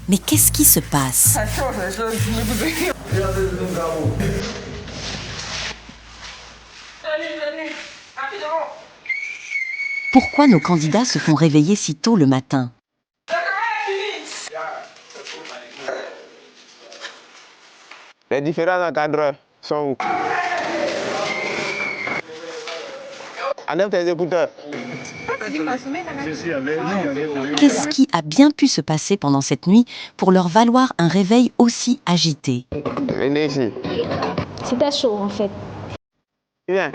Mais qu'est-ce qui se passe? Pourquoi nos candidats se font réveiller si tôt le matin? Les différents encadreurs sont où? Enlève tes écouteurs. Qu'est-ce qui a bien pu se passer pendant cette nuit pour leur valoir un réveil aussi agité? Venez ici. C'était chaud en fait. Viens.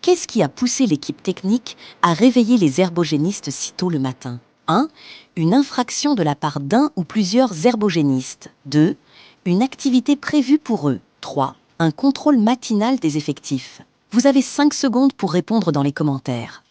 Qu'est-ce qui a poussé l'équipe technique à réveiller les herbogénistes si tôt le matin? 1. Une infraction de la part d'un ou plusieurs herbogénistes. 2. Une activité prévue pour eux. 3. Un contrôle matinal des effectifs. Vous avez 5 secondes pour répondre dans les commentaires.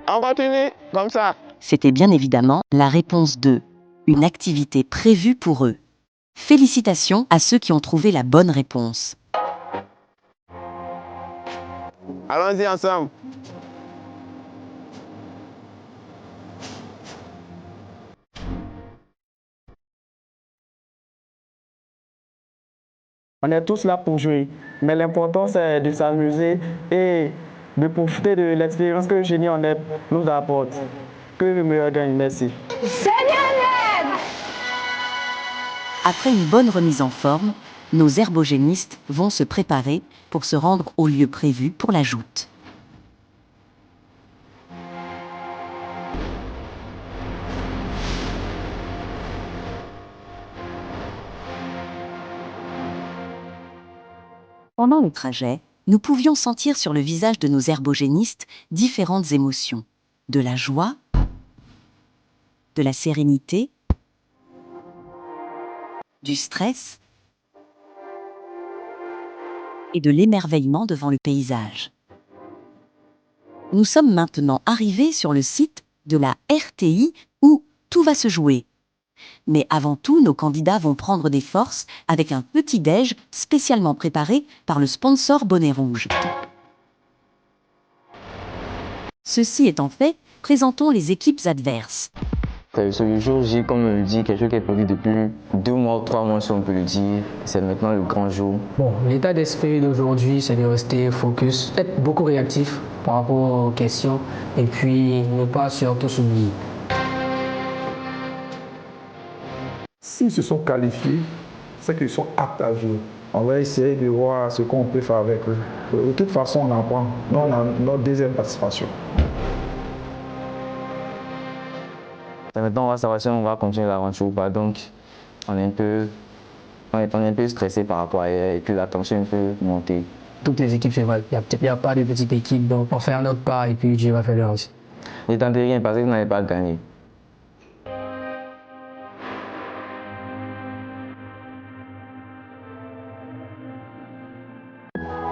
On continue comme ça. C'était bien évidemment la réponse 2. Une activité prévue pour eux. Félicitations à ceux qui ont trouvé la bonne réponse. Allons-y ensemble. On est tous là pour jouer, mais l'important c'est de s'amuser et de profiter de l'expérience que Génie en Herbe nous apporte. Que le meilleur gagne, merci. Après une bonne remise en forme, nos herbogénistes vont se préparer pour se rendre au lieu prévu pour la joute. Pendant le trajet, nous pouvions sentir sur le visage de nos herbogénistes différentes émotions. De la joie, de la sérénité, du stress et de l'émerveillement devant le paysage. Nous sommes maintenant arrivés sur le site de la RTI où tout va se jouer. Mais avant tout, nos candidats vont prendre des forces avec un petit déj spécialement préparé par le sponsor Bonnet Rouge. Ceci étant fait, présentons les équipes adverses. Sur le jour J, comme on le dit, quelque chose qui est prévu depuis 2 mois ou 3 mois, si on peut le dire. C'est maintenant le grand jour. Bon, l'état d'esprit d'aujourd'hui, c'est de rester focus, être beaucoup réactif par rapport aux questions et puis ne pas surtout s'oublier. S'ils se sont qualifiés, c'est qu'ils sont aptes à jouer. On va essayer de voir ce qu'on peut faire avec eux. De toute façon, on apprend. Nous, on a notre deuxième participation. Maintenant, on va savoir si on va continuer l'aventure ou pas. Donc, on est un peu stressé par rapport à elle et puis la tension peut monter. Toutes les équipes, il n'y a pas de petite équipe, donc on fait un autre pas et puis Dieu va faire le reste. Ne tentez rien parce que vous n'allez pas gagner.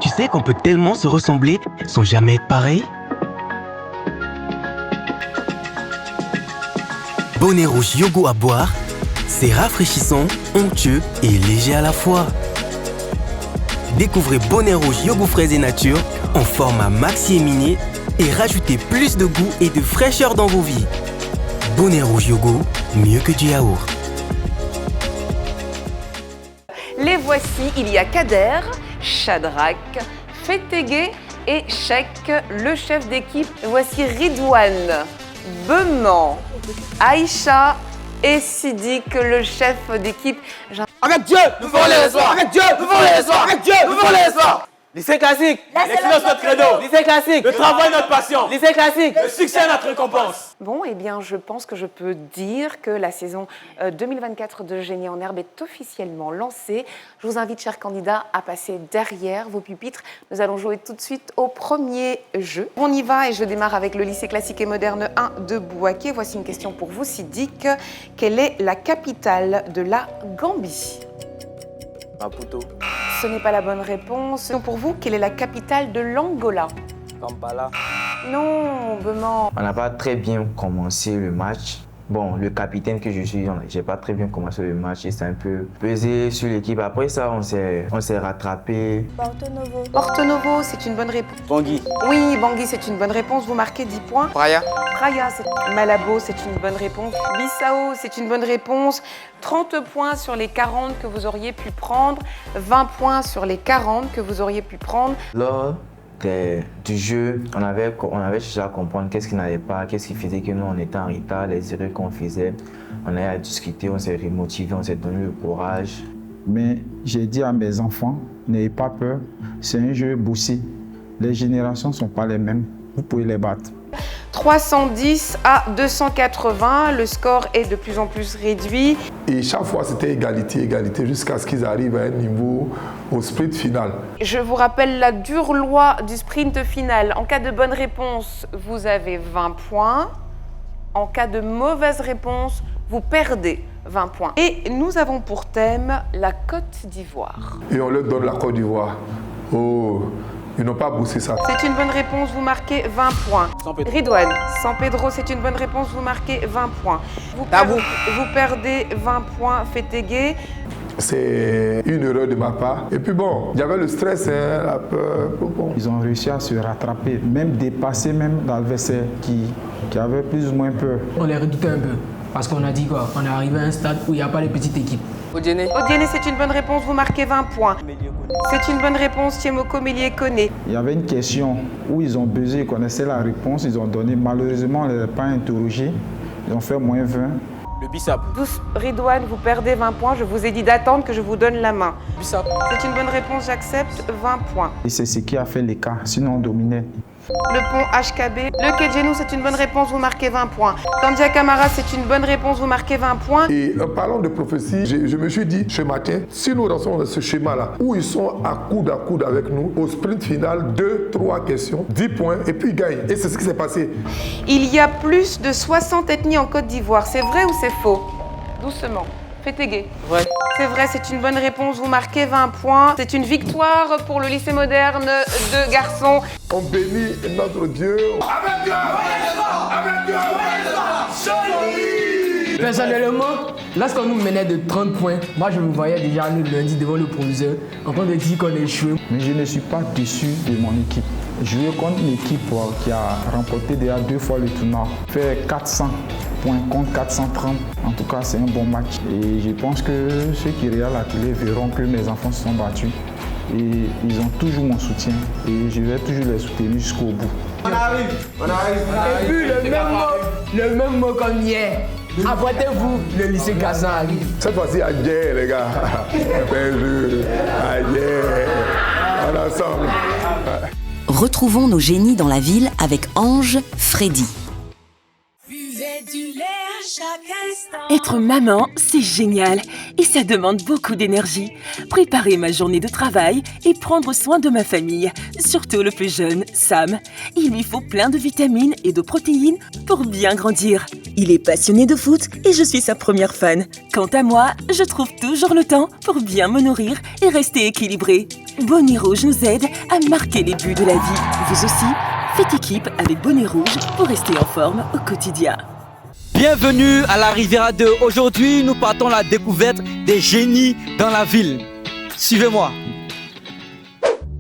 Tu sais qu'on peut tellement se ressembler sans jamais être pareil? Bonnet Rouge Yogo à boire, c'est rafraîchissant, onctueux et léger à la fois. Découvrez Bonnet Rouge Yogo fraise et nature en format maxi et mini et rajoutez plus de goût et de fraîcheur dans vos vies. Bonnet Rouge Yogo, mieux que du yaourt. Les voici, il y a Kader, Shadrach, Fetegué et Cheikh, le chef d'équipe. Voici Ridouane, Beman, Aïcha et Sidik, le chef d'équipe. Avec Dieu, nous ferons les espoirs. Avec Dieu, nous ferons les espoirs. Avec Dieu, nous ferons les espoirs. Lycée classique, l'excellence notre credo. Lycée classique, le travail notre passion. Lycée classique, le succès notre récompense. Bon, eh bien, je pense que je peux dire que la saison 2024 de Génie en Herbe est officiellement lancée. Je vous invite, chers candidats, à passer derrière vos pupitres. Nous allons jouer tout de suite au premier jeu. On y va et je démarre avec le lycée classique et moderne 1 de Bouaké. Voici une question pour vous, Sidik. Quelle est la capitale de la Gambie ? Maputo. Ce n'est pas la bonne réponse. Donc pour vous, quelle est la capitale de l'Angola ? Kampala. Non, Beman. On n'a pas très bien commencé le match, Bon, le capitaine que je suis, j'ai pas très bien commencé le match et c'est un peu pesé sur l'équipe. Après ça, on s'est rattrapé. Porto Novo. Porto Novo, c'est une bonne réponse. Bangui. Oui, Bangui, c'est une bonne réponse. Vous marquez 10 points. Praia. Praia, c'est Malabo, c'est une bonne réponse. Bissau, c'est une bonne réponse. 30 points sur les 40 que vous auriez pu prendre. 20 points sur les 40 que vous auriez pu prendre. Lors du jeu, on avait cherché à comprendre qu'est-ce qui n'allait pas, qu'est-ce qui faisait que nous on était en retard, les erreurs qu'on faisait. On a discuté, on s'est remotivé, on s'est donné le courage. Mais j'ai dit à mes enfants, n'ayez pas peur, c'est un jeu boursier. Les générations ne sont pas les mêmes, vous pouvez les battre. 310 à 280, le score est de plus en plus réduit. Et chaque fois, c'était égalité, égalité, jusqu'à ce qu'ils arrivent à un niveau au sprint final. Je vous rappelle la dure loi du sprint final. En cas de bonne réponse, vous avez 20 points. En cas de mauvaise réponse, vous perdez 20 points. Et nous avons pour thème la Côte d'Ivoire. Et on leur donne la Côte d'Ivoire. Oh, ils n'ont pas bossé ça. C'est une bonne réponse, vous marquez 20 points. Ridouane, San Pedro, c'est une bonne réponse, vous marquez 20 points. Vous perdez 20 points, Fetegué. C'est une erreur de ma part. Et puis bon, il y avait le stress, la peur. Bon. Ils ont réussi à se rattraper, même dépasser même l'adversaire qui avait plus ou moins peur. On les redoutait un peu, parce qu'on a dit quoi? On est arrivé à un stade où il n'y a pas de petites équipes. Odiene, c'est une bonne réponse, vous marquez 20 points. C'est une bonne réponse, Thiemoko Mélié-Kone. Il y avait une question où ils ont buzzé, ils connaissaient la réponse, ils ont donné. Malheureusement, on ne les a pas interrogés. Ils ont fait moins 20. Le Bissap. Ridouane, vous perdez 20 points. Je vous ai dit d'attendre que je vous donne la main. Bissap. C'est une bonne réponse, j'accepte 20 points. Et c'est ce qui a fait l'écart, sinon on dominait. Le pont HKB. Le Kedjenou, c'est une bonne réponse, vous marquez 20 points. Kandia Camara, c'est une bonne réponse, vous marquez 20 points. Et en parlant de prophétie, je me suis dit ce matin, si nous restons dans ce schéma-là, où ils sont à coude avec nous, au sprint final, 2-3 questions, 10 points, et puis ils gagnent. Et c'est ce qui s'est passé. Il y a plus de 60 ethnies en Côte d'Ivoire. C'est vrai ou c'est faux? Doucement. Fetegué. Vrai. C'est vrai, c'est une bonne réponse, vous marquez 20 points. C'est une victoire pour le lycée moderne de garçons. On bénit notre Dieu. Avec Dieu, avec Dieu, avec Dieu. Personnellement, lorsqu'on nous menait de 30 points, moi je me voyais déjà le lundi devant le proviseur en train de dire qu'on est échoué. Mais je ne suis pas déçu de mon équipe. Jouer contre une équipe qui a remporté déjà 2 fois le tournoi, faire 400 points contre 430, en tout cas c'est un bon match. Et je pense que ceux qui regardent la télé verront que mes enfants se sont battus. Et ils ont toujours mon soutien et je vais toujours les soutenir jusqu'au bout. On arrive. Et puis le même mot comme hier. Apportez-vous, le lycée Gassan arrive. Cette fois-ci, à guerre, les gars. À guerre. En ensemble. Retrouvons nos génies dans la ville avec Ange Freddy. Être maman, c'est génial et ça demande beaucoup d'énergie. Préparer ma journée de travail et prendre soin de ma famille, surtout le plus jeune, Sam. Il lui faut plein de vitamines et de protéines pour bien grandir. Il est passionné de foot et je suis sa première fan. Quant à moi, je trouve toujours le temps pour bien me nourrir et rester équilibré. Bonnet Rouge nous aide à marquer les buts de la vie. Vous aussi, faites équipe avec Bonnet Rouge pour rester en forme au quotidien. Bienvenue à la Riviera 2. Aujourd'hui, nous partons à la découverte des génies dans la ville. Suivez-moi.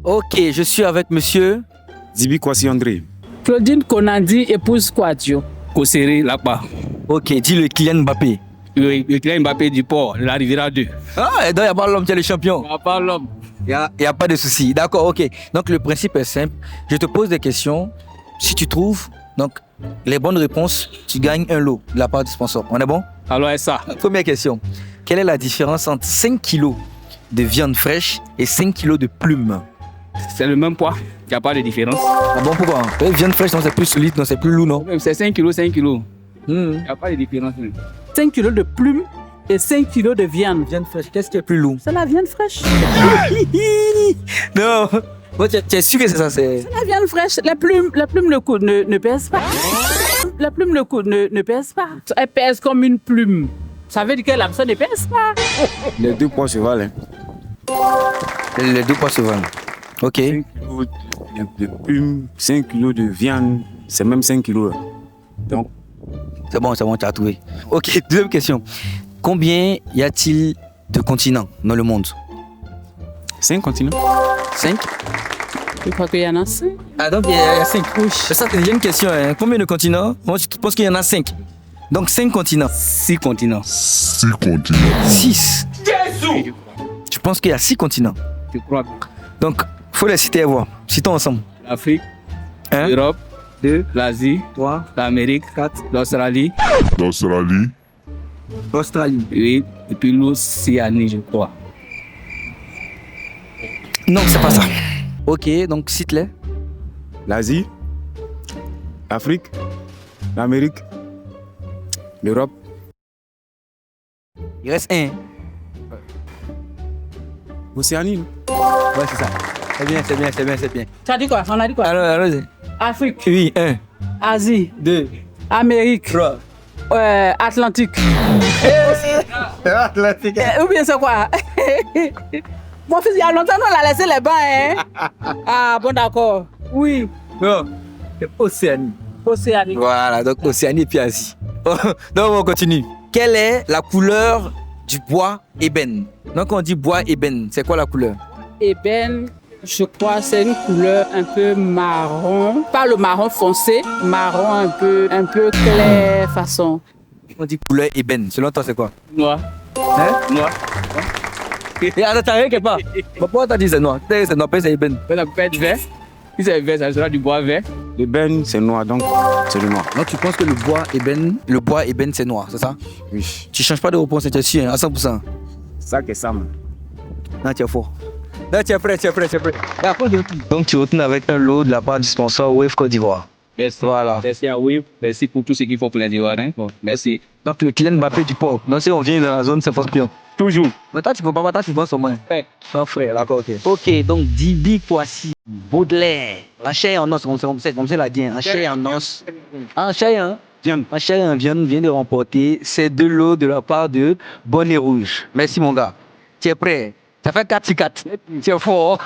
Ok, je suis avec monsieur Zibi Kwasi André. Claudine Konandi, épouse Kouadio. Kosere Lapa. Ok, dis le Kylian Mbappé. Le Kylian Mbappé du port, la Riviera 2. Ah, et donc il n'y a pas l'homme, tu es le champion. Il n'y a pas l'homme. Il n'y a pas de souci. D'accord, ok. Donc le principe est simple. Je te pose des questions. Si tu trouves donc les bonnes réponses, tu gagnes un lot de la part du sponsor. On est bon? Alors, c'est ça. Première question. Quelle est la différence entre 5 kilos de viande fraîche et 5 kilos de plumes? C'est le même poids. Il n'y a pas de différence. Ah bon, pourquoi? Viande fraîche, non, c'est plus solide, non, c'est plus lourd, non? C'est 5 kilos, 5 kilos. Il n'y a pas de différence. 5 kilos de plumes et 5 kilos de viande. Viande fraîche, qu'est-ce qui est plus lourd? C'est la viande fraîche. Non. Bon, tu es sûr que c'est ça? C'est la viande fraîche. La plume le coude ne pèse pas. La plume le coude ne pèse pas. Elle pèse comme une plume. Ça veut dire que l'absent ne pèse pas. Les 2 poids se valent. Les 2 poids se valent. Ok. 5 kilos de plumes, 5 kilos de viande, c'est même 5 kilos. Donc, C'est bon, tu as trouvé. Ok, deuxième question. Combien y a-t-il de continents dans le monde? 5 continents. 5? Je crois qu'il y en a 5. Ah, donc il y a 5. C'est ça, il y a une question. Hein. Combien de continents? Moi, je pense qu'il y en a 5. Donc 5 continents. 6 continents. 6 continents. 6. Je pense qu'il y a 6 continents. Je crois. Donc, il faut les citer à voir. Citons ensemble. L'Afrique, l'Europe, 2, l'Asie, 3, l'Amérique, 4, l'Australie. L'Australie. Australie. 8, et puis l'Océanie, je crois. Non, c'est pas ça. Ok, donc cite-les. L'Asie, l'Afrique, l'Amérique, l'Europe. Il reste un. L'Océanie. Ouais, c'est ça. C'est bien. Tu as dit quoi? On a dit quoi? Alors, Afrique. Oui, 1. Asie. 2. Amérique. 3. Atlantique. Atlantique. Ou bien c'est quoi? Mon fils, il y a longtemps, on l'a laissé les bains, hein? Ah, bon, d'accord. Oui. Non, c'est Océanie. Océanie. Voilà, donc Océanie et puis Asie. Donc, on continue. Quelle est la couleur du bois ébène? Donc, on dit bois ébène. C'est quoi la couleur? Ébène, je crois, c'est une couleur un peu marron. Pas le marron foncé, marron un peu clair façon. On dit couleur ébène. Selon toi, c'est quoi? Noir. Hein? Noir. Attends, t'as rien quelque part. Pourquoi t'as dit c'est noir? C'est noir, c'est ébène. Ça peut être vert. Si c'est vert, ça sera du bois vert. L'ébène, c'est noir, donc c'est le noir. Donc tu penses que le bois ébène, c'est noir, c'est ça? Oui. Tu changes pas de réponse, c'est sûr, à 100%. Ça que ça, man. Là, tu es fort. Là, tu es prêt. Donc tu retournes avec un lot de la part du sponsor Wave Côte d'Ivoire. Merci. Voilà. Merci à Wave. Merci pour tout ce qu'il faut pour les Ivoiriens. Bon, merci. Donc le Kylian Mbappé du port. Non, si on vient dans la zone, c'est force pion. Toujours. Mais toi, tu peux pas battre, tu penses au moins. Ouais. Sans frère, d'accord, ok. Ok, donc Dibi Poissy, Baudelaire, en chair et en os, comme c'est la dit, en chair et en os. En chair, hein? Viande. En chair et en viande vient de remporter ces 2 lots de la part de Bonnet Rouge. Merci mon gars. Tu es prêt? Ça fait 4-4. Tu es fort.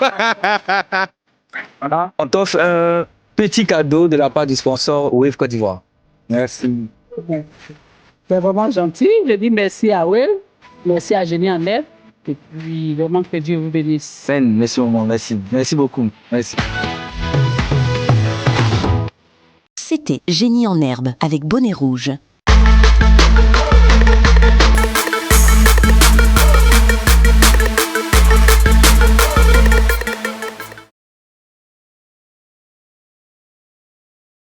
Voilà. On t'offre un petit cadeau de la part du sponsor Wave Côte d'Ivoire. Merci. C'est vraiment gentil. Je dis merci à Will, merci à Génie en Herbe. Et puis, vraiment que Dieu vous bénisse. Merci maman, merci. Merci beaucoup. Merci. C'était Génie en Herbe avec Bonnet Rouge.